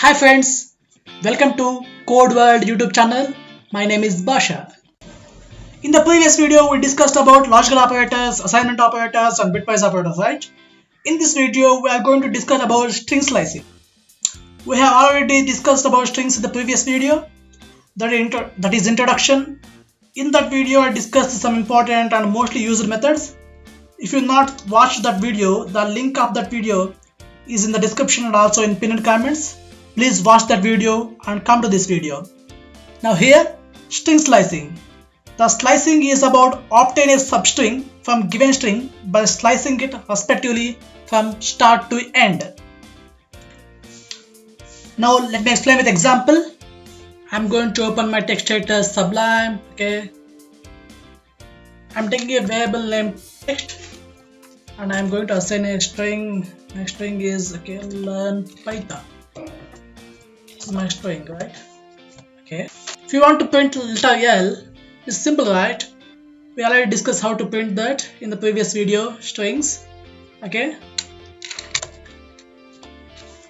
Hi friends, welcome to Code World YouTube channel. My name is Basha. In the previous video, we discussed about logical operators, assignment operators, and bitwise operators, right? In this video, we are going to discuss about string slicing. We have already discussed about strings in the previous video, that is introduction. In that video, I discussed some important and mostly used methods. If you not watched that video, the link of that video is in the description and also in pinned comments. Please watch that video and come to this video. Now here, string slicing. The slicing is about obtain a substring from given string by slicing it respectively from start to end. Now let me explain with example. I'm going to open my text editor Sublime. Okay. I'm taking a variable named text and I'm going to assign a string. My string is learn Python. This is my string, right? Okay. If you want to print letter L, it's simple, right? We already discussed how to print that in the previous video, strings. Okay.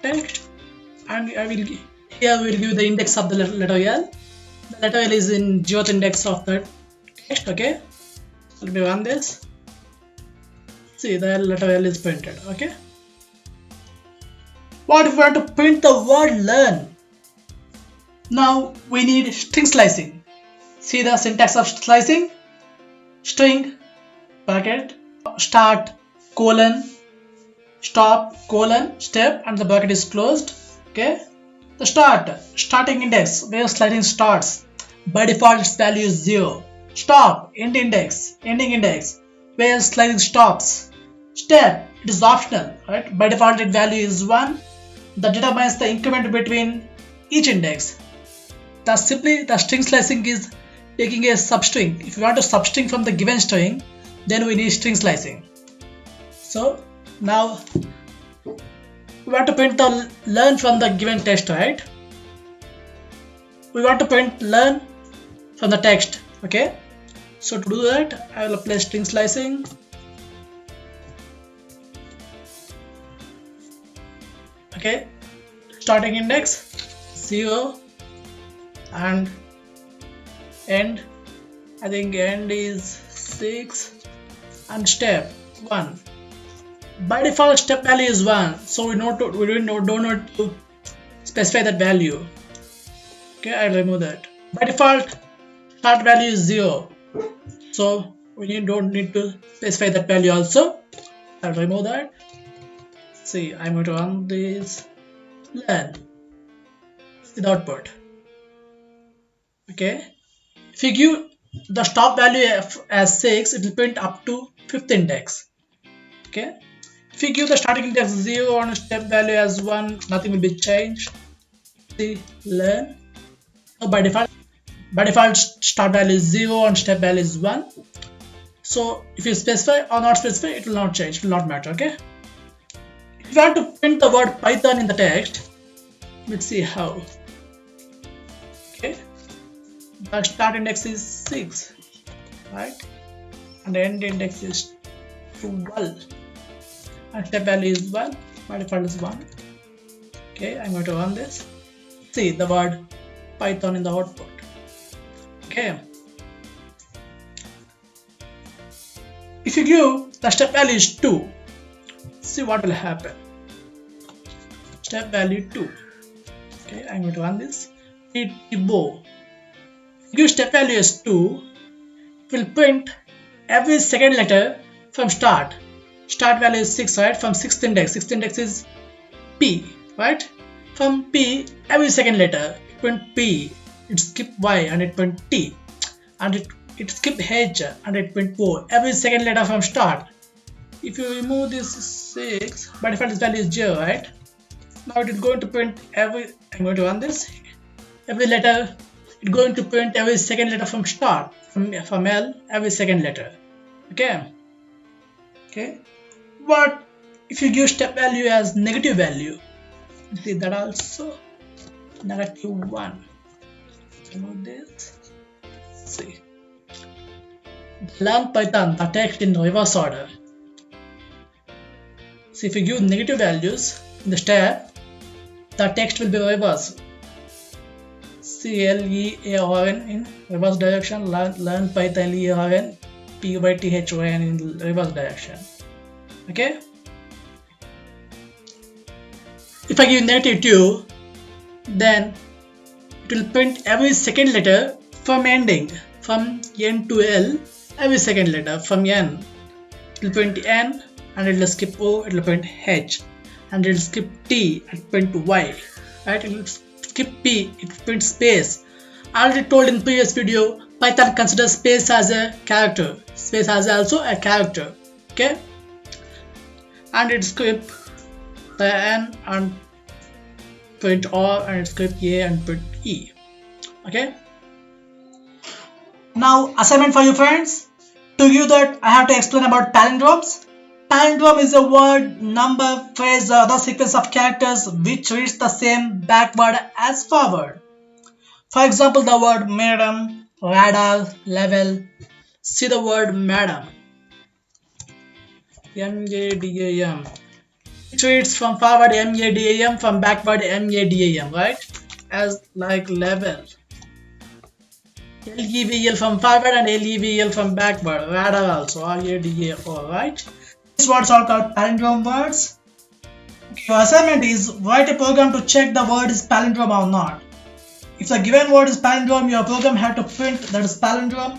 Text, and here we'll give the index of the letter L. The letter L is in 0th index of the text. Okay. Let me run this. See, the letter L is printed. Okay. What if we want to print the word learn? Now we need string slicing. See the syntax of slicing? String, bracket, start, colon, stop, colon, step, and the bracket is closed. Okay. The starting index, where slicing starts. By default its value is 0. Stop, ending index, where slicing stops. Step, it is optional, right? By default its value is 1. That determines the increment between each index. Thus simply the string slicing is taking a substring. If you want to substring from the given string, then we need string slicing. So now we want to print the learn from the given text, right? We want to print learn from the text. Okay. So to do that, I will apply string slicing. Okay. Starting index 0 and end, I think end is 6 and step 1. By default step value is 1, so we don't need to specify that value. Okay, I'll remove that. By default start value is 0, so we don't need to specify that value also. I'll remove that. See, I'm going to run this learn with output. Okay, if you give the stop value as 6, it will print up to 5th index. Okay, if you give the starting index 0 and step value as 1, nothing will be changed. See, learn. So by default start value is 0 and step value is 1. So if you specify or not specify, it will not change, it will not matter. Okay, if you want to print the word Python in the text, let's see how. Okay, the start index is 6, right? And the end index is 12. And step value is 1. By default is 1. Okay, I'm going to run this. See the word Python in the output. Okay. If you give the step value is 2, see what will happen. Step value 2. Okay, I'm going to run this. Bow. Give step value as 2, it will print every second letter from start. Start value is 6, right? From 6th index. 6th index is P, right? From P, every second letter, it print P, it skip Y and it print T, and it skip H and it print O. Every second letter from start. If you remove this 6, by default this value is 0, right? Now it is going to print every, I'm going to run this, every letter, it's going to print every second letter from start, from L, every second letter. Okay. Okay. What if you give step value as negative value? See that also -1. Remove this. See. Learn Python, the text in reverse order. So if you give negative values in the step, the text will be reversed. CLEARN in reverse direction, learn Python LEARN, PYTHON in reverse direction. Okay. If I give -2, then it will print every second letter from ending, from N to L, every second letter from N. It will print N and it will skip O, it will print H, and it will skip T and print Y. Right? It will skip P, it will print space. I already told in previous video, Python considers space as a character. Space as also a character. Okay? And it skip the N and print R, and it skip A and print E. Okay? Now assignment for you friends. To give that, I have to explain about palindromes. Palindrome is a word, number, phrase, or other sequence of characters which reads the same backward as forward. For example, the word madam, radar, level. See the word madam. M-A-D-A-M. It reads from forward M-A-D-A-M, from backward M-A-D-A-M, right? As like level. L-E-V-L from forward and L-E-V-L from backward. Radar also, R-A-D-A-O, right? These words are called palindrome words. Your assignment is write a program to check the word is palindrome or not. If the given word is palindrome, your program has to print that is palindrome.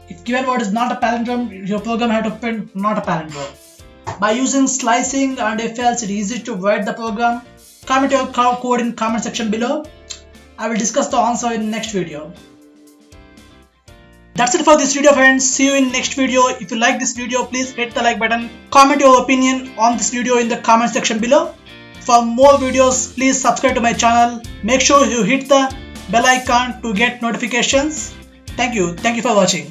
If given word is not a palindrome, your program has to print not a palindrome. By using slicing and if else, it is easy to write the program. Comment your code in comment section below. I will discuss the answer in next video. That's it for this video friends. See you in next video. If you like this video, please hit the like button. Comment your opinion on this video in the comment section below. For more videos, please subscribe to my channel. Make sure you hit the bell icon to get notifications. Thank you for watching.